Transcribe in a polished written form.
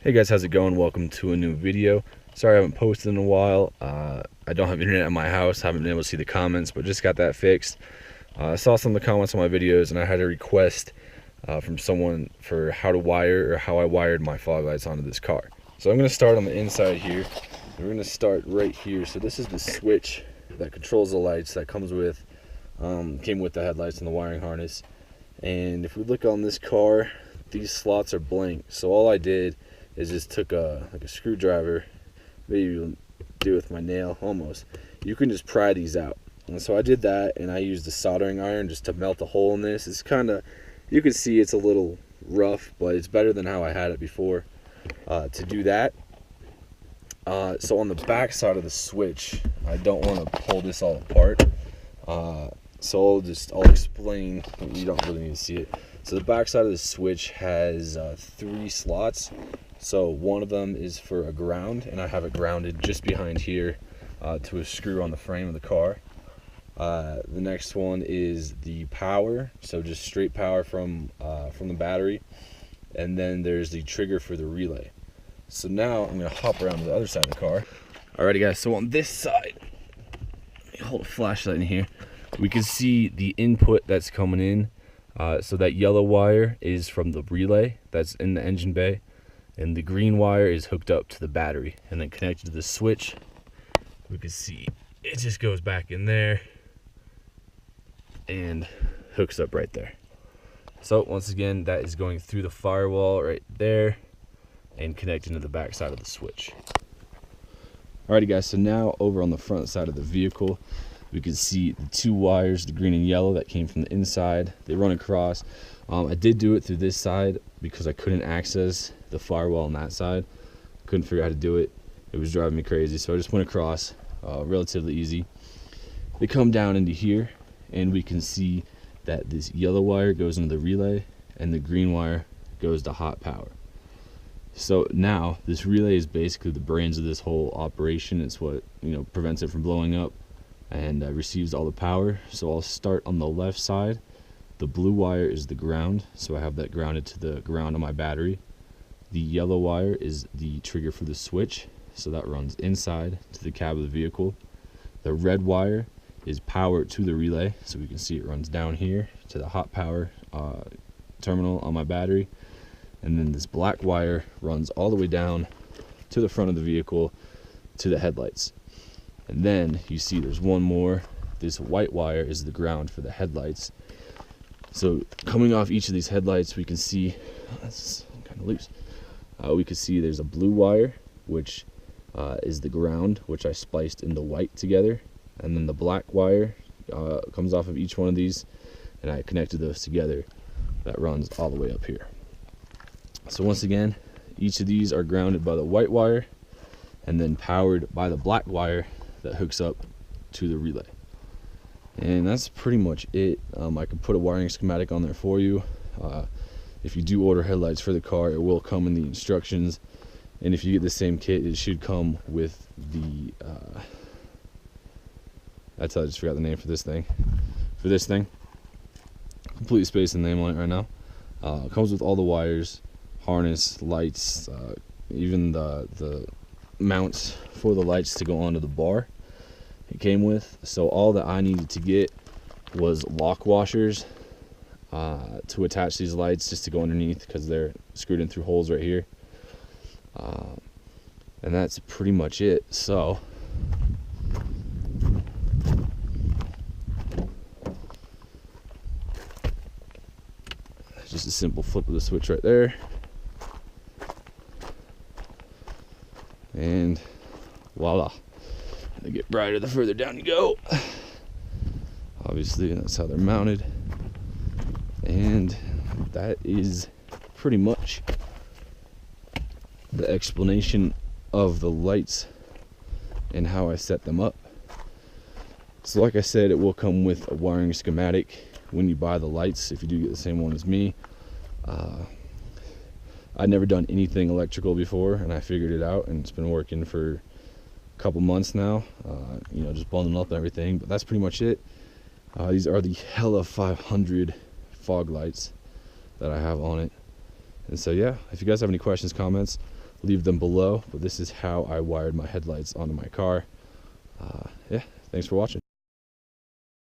Hey guys, how's it going? Welcome to a new video. Sorry I haven't posted in a while. I don't have internet at my house, haven't been able to see the comments, but just got that fixed. I saw some of the comments on my videos and I had a request from someone for how to wire or how I wired my fog lights onto this car. So I'm going to start on the inside here. We're going to start right here. So this is the switch that controls the lights that comes with, came with the headlights and the wiring harness. And if we look on this car, these slots are blank. So all I did is just took a screwdriver, maybe do it with my nail almost. You can just pry these out. And so I did that, and I used a soldering iron just to melt a hole in this. It's kind of, you can see it's a little rough, but it's better than how I had it before to do that. So on the back side of the switch, I don't want to pull this all apart. So I'll explain. You don't really need to see it. So the back side of the switch has 3 slots. So one of them is for a ground, and I have it grounded just behind here to a screw on the frame of the car. The next one is the power, so just straight power from the battery. And then there's the trigger for the relay. So now I'm going to hop around to the other side of the car. Alrighty guys, so on this side, let me hold a flashlight in here. We can see the input that's coming in. So that yellow wire is from the relay that's in the engine bay, and the green wire is hooked up to the battery and then connected to the switch. We can see it just goes back in there and hooks up right there. So once again, that is going through the firewall right there and connecting to the back side of the switch. Alrighty guys, so now over on the front side of the vehicle, we can see the 2 wires, the green and yellow, that came from the inside. They run across. I did do it through this side because I couldn't access the firewall on that side. Couldn't figure out how to do it. It was driving me crazy, so I just went across, relatively easy. They come down into here, and we can see that this yellow wire goes into the relay, and the green wire goes to hot power. So now this relay is basically the brains of this whole operation. It's what prevents it from blowing up and receives all the power. So I'll start on the left side. The blue wire is the ground, so I have that grounded to the ground on my battery. The yellow wire is the trigger for the switch, so that runs inside to the cab of the vehicle. The red wire is power to the relay, so we can see it runs down here to the hot power terminal on my battery. And then this black wire runs all the way down to the front of the vehicle to the headlights. And then you see there's one more. This white wire is the ground for the headlights. So coming off each of these headlights, we can see, that's kind of loose. We can see there's a blue wire, which is the ground, which I spliced in the white together. And then the black wire comes off of each one of these, and I connected those together. That runs all the way up here. So once again, each of these are grounded by the white wire and then powered by the black wire that hooks up to the relay. And that's pretty much it. I could put a wiring schematic on there for you. If you do order headlights for the car, it will come in the instructions. And if you get the same kit, it should come with the I just forgot the name for this thing. Completely spacing the name on it right now. It comes with all the wires, harness, lights, even the mounts for the lights to go onto the bar it came with. So all that I needed to get was lock washers to attach these lights just to go underneath, because they're screwed in through holes right here. And that's pretty much it. So just a simple flip of the switch right there, and voila, they get brighter the further down you go. Obviously, that's how they're mounted. And that is pretty much the explanation of the lights and how I set them up. So like I said, it will come with a wiring schematic when you buy the lights, if you do get the same one as me. I'd never done anything electrical before, and I figured it out, and it's been working for a couple months now. Just bundling up everything, but that's pretty much it. These are the Hella 500 fog lights that I have on it. And so yeah, if you guys have any questions, comments, leave them below. But this is how I wired my headlights onto my car. Yeah, thanks for watching.